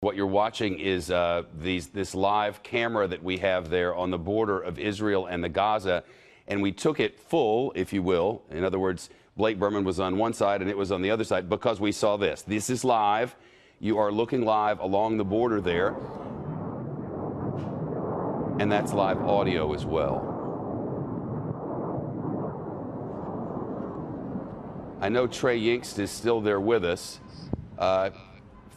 What you're watching is this live camera that we have there on the border of Israel and the Gaza, and we took it full, if you will. In other words, Blake Berman was on one side and it was on the other side because we saw this. This is live. You are looking live along the border there, and that's live audio as well. I know Trey Yingst is still there with us.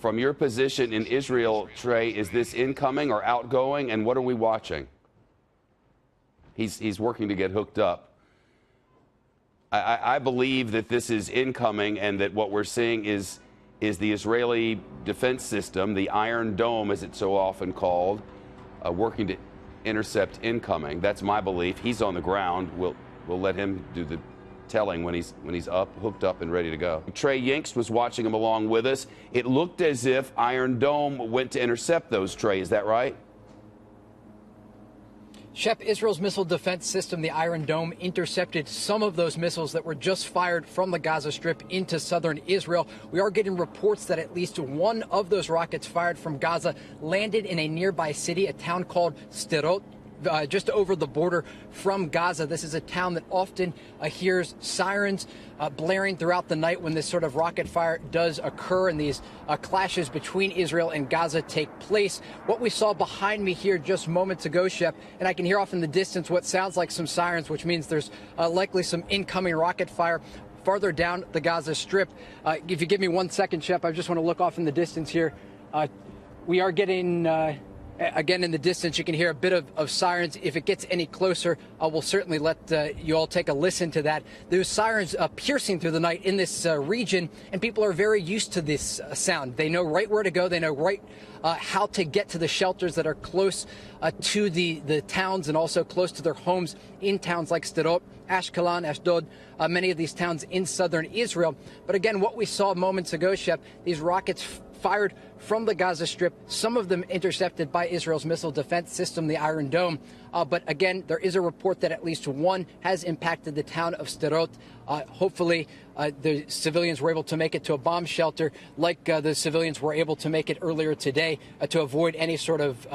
From your position in Israel, Trey, is this incoming or outgoing, and what are we watching? He's working to get hooked up. I believe that this is incoming and that what we're seeing is the Israeli defense system, the Iron Dome, as it's so often called, working to intercept incoming. That's my belief. He's on the ground. We'll let him do the telling when he's up, hooked up and ready to go. Trey Yingst was watching him along with us. It looked as if Iron Dome went to intercept those, Trey. Is that right? Shep, Israel's missile defense system, the Iron Dome, intercepted some of those missiles that were just fired from the Gaza Strip into southern Israel. We are getting reports that at least one of those rockets fired from Gaza landed in a nearby city, a town called Sderot, just over the border from Gaza. This is a town that often hears sirens blaring throughout the night when this sort of rocket fire does occur and these clashes between Israel and Gaza take place. What we saw behind me here just moments ago, Shep, and I can hear off in the distance what sounds like some sirens, which means there's likely some incoming rocket fire farther down the Gaza Strip. If you give me 1 second, Shep, I just want to look off in the distance here. We are getting... Again, in the distance, you can hear a bit of sirens. If it gets any closer, we'll certainly let you all take a listen to that. There's sirens piercing through the night in this region, and people are very used to this sound. They know right where to go. They know right how to get to the shelters that are close to the towns and also close to their homes in towns like Sderot, Ashkelon, Ashdod, many of these towns in southern Israel. But again, what we saw moments ago, Shep, these rockets fired from the Gaza Strip, some of them intercepted by Israel's missile defense system, the Iron Dome. But again, there is a report that at least one has impacted the town of Sderot. Hopefully, the civilians were able to make it to a bomb shelter like the civilians were able to make it earlier today to avoid any sort of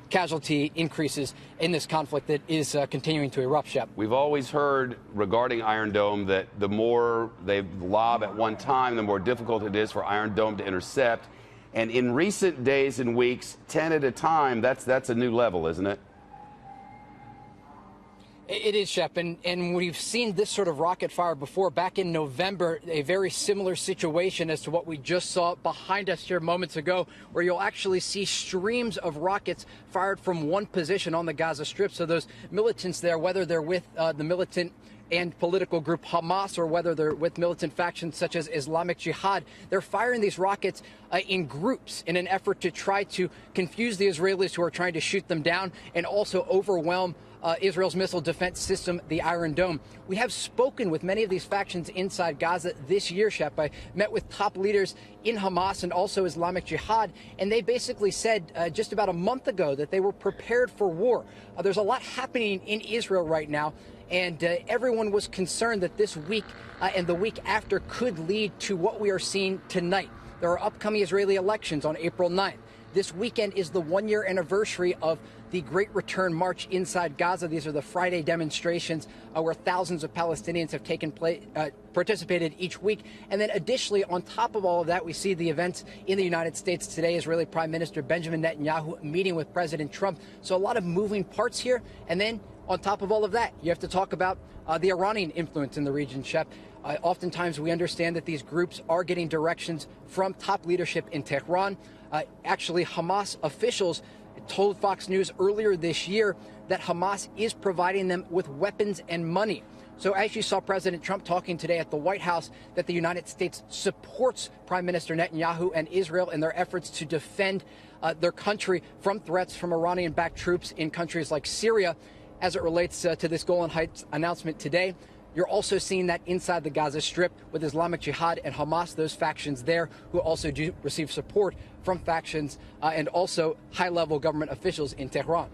casualty increases in this conflict that is continuing to erupt, Shep. We've always heard regarding Iron Dome that the more they lob at one time, the more difficult it is for Iron Dome to intercept. And in recent days and weeks, 10 at a time, that's a new level, isn't it? It is, Shep, and we've seen this sort of rocket fire before. Back in November, a very similar situation as to what we just saw behind us here moments ago, where you'll actually see streams of rockets fired from one position on the Gaza Strip. So those militants there, whether they're with the militant and political group Hamas or whether they're with militant factions such as Islamic Jihad, they're firing these rockets in groups in an effort to try to confuse the Israelis who are trying to shoot them down and also overwhelm Israel's missile defense system, the Iron Dome. We have spoken with many of these factions inside Gaza this year, Shep. I met with top leaders in Hamas and also Islamic Jihad, and they basically said just about a month ago that they were prepared for war. There's a lot happening in Israel right now, and everyone was concerned that this week and the week after could lead to what we are seeing tonight. There are upcoming Israeli elections on April 9th. This weekend is the one-year anniversary of the Great Return March inside Gaza. These are the Friday demonstrations where thousands of Palestinians have participated each week. And then additionally, on top of all of that, we see the events in the United States today. Israeli Prime Minister Benjamin Netanyahu meeting with President Trump. So a lot of moving parts here. And then on top of all of that, you have to talk about the Iranian influence in the region, Shep. Oftentimes we understand that these groups are getting directions from top leadership in Tehran. Actually, Hamas officials told Fox News earlier this year that Hamas is providing them with weapons and money. So as you saw President Trump talking today at the White House, that the United States supports Prime Minister Netanyahu and Israel in their efforts to defend their country from threats from Iranian-backed troops in countries like Syria. As it relates to this Golan Heights announcement today, you're also seeing that inside the Gaza Strip with Islamic Jihad and Hamas, those factions there who also do receive support from factions and also high-level government officials in Tehran.